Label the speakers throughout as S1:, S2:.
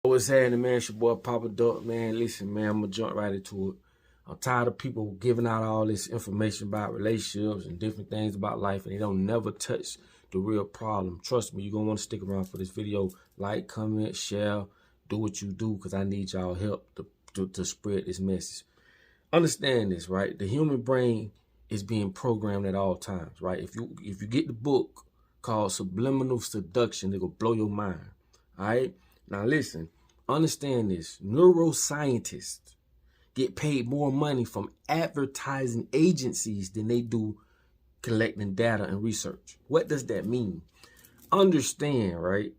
S1: What's happening, man? It's your boy Papa Duck, man. Listen, man, I'm gonna jump right into it. I'm tired of people giving out all this information about relationships and different things about life, and they don't never touch the real problem. Trust me, you're gonna want to stick around for this video. Like, comment, share, do what you do, because I need y'all help to spread this message. Understand this, right? The human brain is being programmed at all times, right? If you get the book called Subliminal Seduction, it'll blow your mind. All right? Now listen, understand this. Neuroscientists get paid more money from advertising agencies than they do collecting data and research. What does that mean? Understand, right,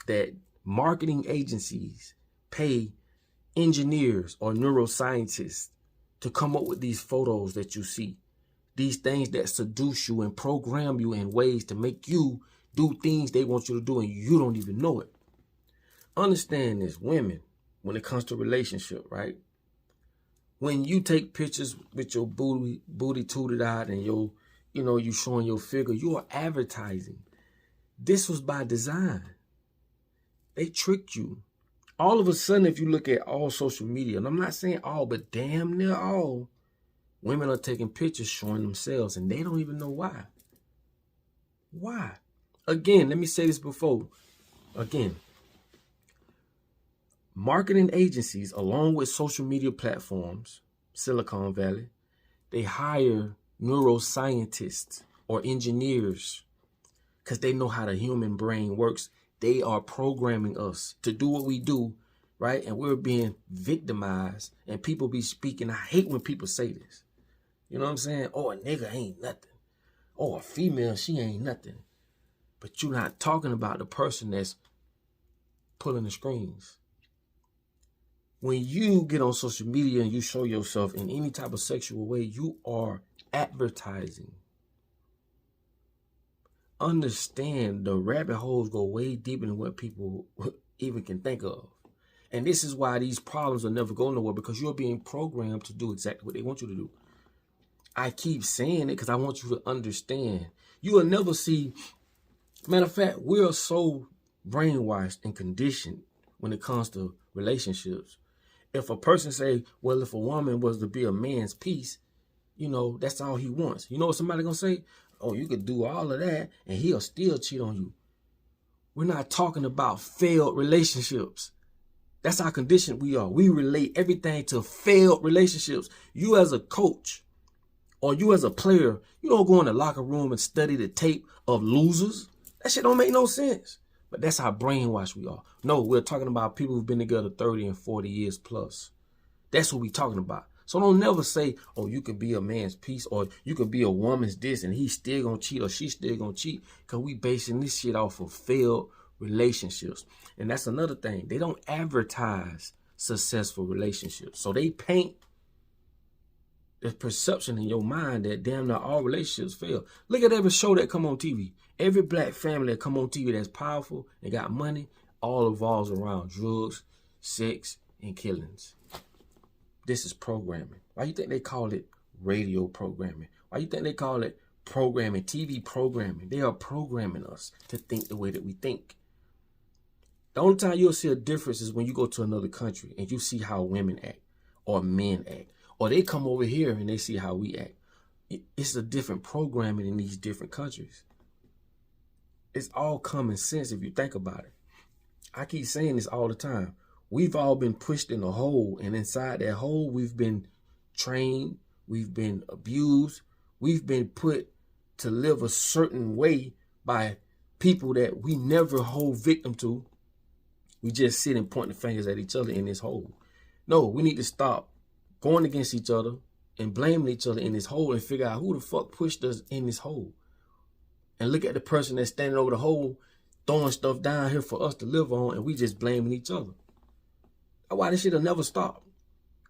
S1: that marketing agencies pay engineers or neuroscientists to come up with these photos that you see. These things that seduce you and program you in ways to make you do things they want you to do and you don't even know it. Understand this, women, when it comes to relationship, right? When you take pictures with your booty tooted out and you showing your figure, you are advertising. This was by design. They tricked you. All of a sudden, if you look at all social media, and I'm not saying all, but damn near all, women are taking pictures showing themselves and they don't even know why. Why? Again, let me say this before. Again, marketing agencies, along with social media platforms, Silicon Valley, they hire neuroscientists or engineers because they know how the human brain works. They are programming us to do what we do, right? And we're being victimized and people be speaking. I hate when people say this. You know what I'm saying? Oh, a nigga ain't nothing. Oh, a female, she ain't nothing. But you're not talking about the person that's pulling the strings. When you get on social media and you show yourself in any type of sexual way, you are advertising. Understand the rabbit holes go way deeper than what people even can think of. And this is why these problems will never go nowhere, because you're being programmed to do exactly what they want you to do. I keep saying it because I want you to understand. You will never see, matter of fact, we are so brainwashed and conditioned when it comes to relationships. If a person say, well, if a woman was to be a man's piece, that's all he wants. You know what somebody gonna say? Oh, you could do all of that and he'll still cheat on you. We're not talking about failed relationships. That's how conditioned we are. We relate everything to failed relationships. You as a coach or you as a player, you don't go in the locker room and study the tape of losers. That shit don't make no sense. But that's how brainwashed we are. No, we're talking about people who've been together 30 and 40 years plus. That's what we're talking about. So don't never say, oh, you could be a man's piece or you could be a woman's this and he's still going to cheat or she's still going to cheat, because we basing this shit off of failed relationships. And that's another thing. They don't advertise successful relationships. So they paint the perception in your mind that damn near all relationships fail. Look at every show that come on TV. Every black family that come on TV that's powerful and got money, all revolves around drugs, sex, and killings. This is programming. Why you think they call it radio programming? Why you think they call it programming, TV programming? They are programming us to think the way that we think. The only time you'll see a difference is when you go to another country and you see how women act or men act. Or they come over here and they see how we act. It's a different programming in these different countries. It's all common sense if you think about it. I keep saying this all the time. We've all been pushed in a hole, and inside that hole, we've been trained, we've been abused, we've been put to live a certain way by people that we never hold victim to. We just sit and point the fingers at each other in this hole. No, we need to stop going against each other and blaming each other in this hole and figure out who the fuck pushed us in this hole. And look at the person that's standing over the hole, throwing stuff down here for us to live on, and we just blaming each other. That's why this shit'll never stop.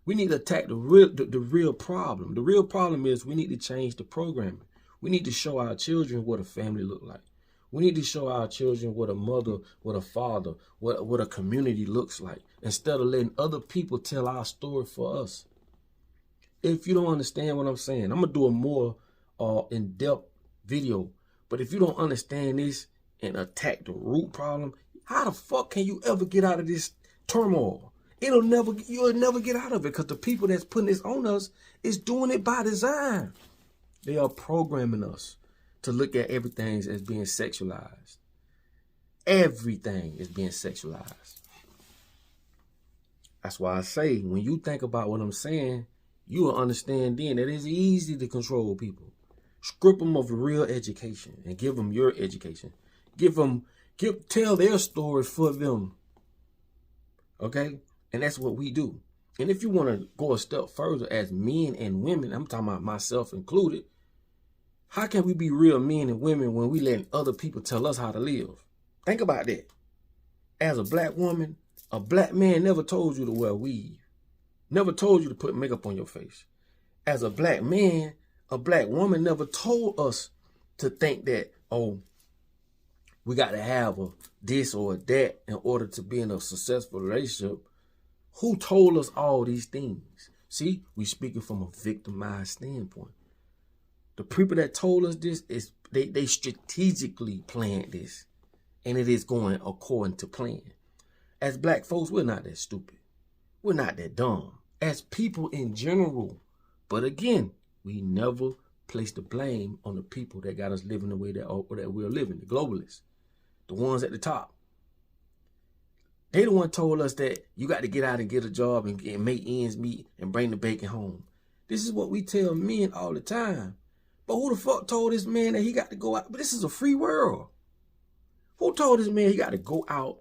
S1: We need to attack the real problem. The real problem is we need to change the programming. We need to show our children what a family look like. We need to show our children what a mother, what a father, what a community looks like, instead of letting other people tell our story for us. If you don't understand what I'm saying, I'm going to do a more in-depth video. But if you don't understand this and attack the root problem, how the fuck can you ever get out of this turmoil. You'll never get out of it, because the people that's putting this on us is doing it by design. They are programming us to look at everything as being sexualized. Everything is being sexualized. That's why I say, when you think about what I'm saying, you will understand then that it's easy to control people. Strip them of real education and give them your education. Tell their story for them. Okay? And that's what we do. And if you want to go a step further as men and women, I'm talking about myself included, how can we be real men and women when we letting other people tell us how to live? Think about that. As a black woman, a black man never told you to wear weave. Never told you to put makeup on your face. As a black man, a black woman never told us to think that, oh, we got to have a this or a that in order to be in a successful relationship. Who told us all these things? See, we speaking from a victimized standpoint. The people that told us this, they strategically planned this, and it is going according to plan. As black folks, we're not that stupid. We're not that dumb. As people in general. But again, we never place the blame on the people that got us living the way that we're living, the globalists, the ones at the top. They the one told us that you got to get out and get a job and make ends meet and bring the bacon home. This is what we tell men all the time. But who the fuck told this man that he got to go out? But this is a free world. Who told this man he got to go out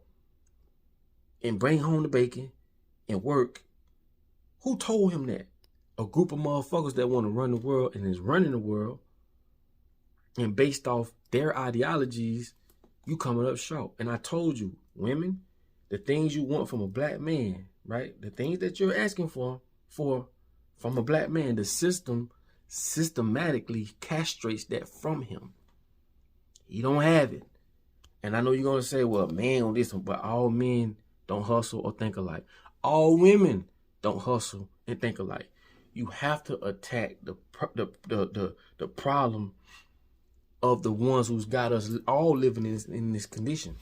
S1: and bring home the bacon and work? Who told him that? A group of motherfuckers that want to run the world and is running the world. And based off their ideologies, you coming up short. And I told you, women, the things you want from a black man, right? The things that you're asking for from a black man, the system systematically castrates that from him. He don't have it. And I know you're going to say, well, man on this one, but all men don't hustle or think alike. All women don't hustle and think alike. You have to attack the problem of the ones who's got us all living in this condition.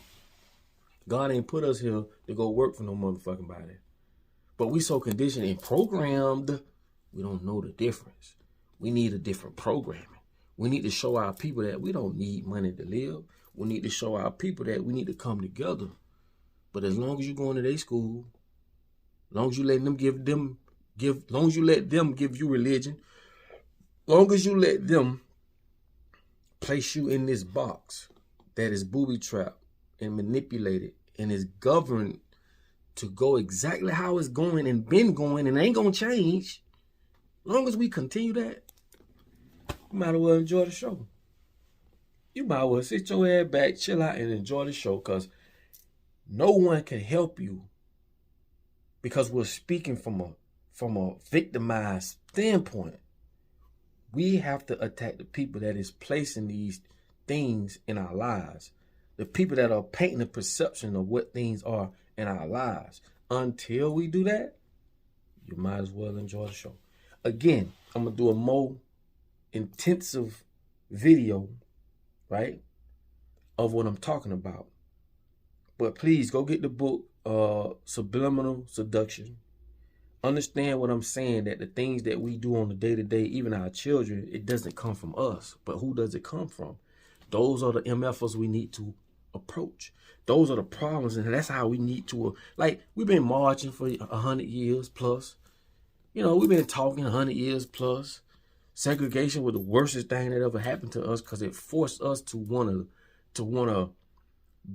S1: God ain't put us here to go work for no motherfucking body. But we so conditioned and programmed, we don't know the difference. We need a different programming. We need to show our people that we don't need money to live. We need to show our people that we need to come together. But as long as you're going to their school, as long as you let them long as you let them give you religion, long as you let them place you in this box that is booby-trapped and manipulated and is governed to go exactly how it's going and been going and ain't gonna change. Long as we continue that, you might as well enjoy the show. You might as well sit your ass back, chill out, and enjoy the show, because no one can help you, because we're speaking from a victimized standpoint. We have to attack the people that is placing these things in our lives. The people that are painting the perception of what things are in our lives. Until we do that, you might as well enjoy the show. Again, I'm going to do a more intensive video, right, of what I'm talking about. But please go get the book, Subliminal Seduction. Understand what I'm saying, that the things that we do on the day-to-day, even our children, it doesn't come from us. But who does it come from? Those are the MFers we need to approach. Those are the problems, and that's how we need to, like, we've been marching for 100 years plus. You know, we've been talking 100 years plus. Segregation was the worstest thing that ever happened to us, because it forced us to want to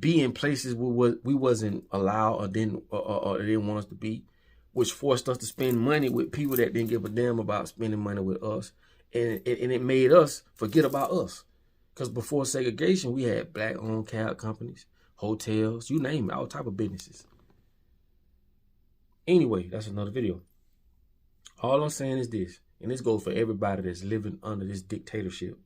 S1: be in places where we wasn't allowed or didn't want us to be, which forced us to spend money with people that didn't give a damn about spending money with us, and it made us forget about us. Because before segregation, we had black-owned cab companies, hotels, you name it, all type of businesses. Anyway, that's another video. All I'm saying is this, and this goes for everybody that's living under this dictatorship.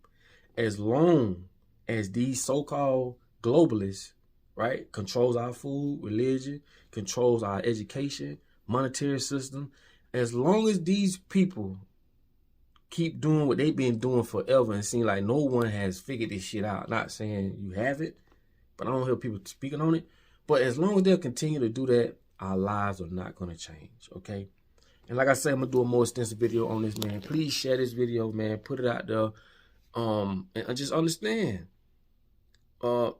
S1: As long as these so-called globalists, right, controls our food, religion, controls our education, monetary system, as long as these people keep doing what they've been doing forever and seem like no one has figured this shit out. Not saying you have it, but I don't hear people speaking on it. But as long as they'll continue to do that, our lives are not going to change, okay? And like I said, I'm going to do a more extensive video on this, man. Please share this video, man. Put it out there. And just understand,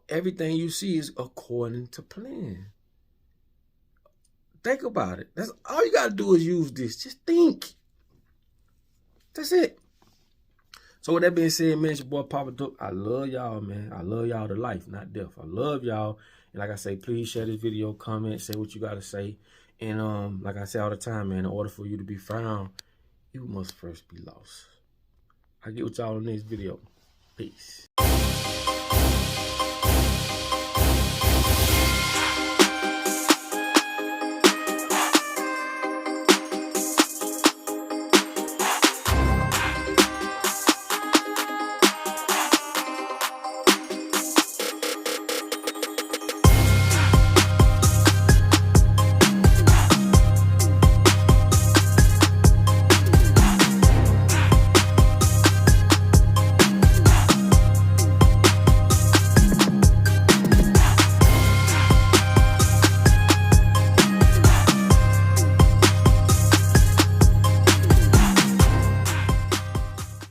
S1: everything you see is according to plan. Think about it. That's all you got to do is use this. Just think. That's it. So with that being said, man, it's your boy Papa Duck. I love y'all, man. I love y'all to life, not death. I love y'all. And like I say, please share this video, comment, say what you got to say. And like I say all the time, man, in order for you to be found, you must first be lost. I'll get with y'all in the next video. Peace.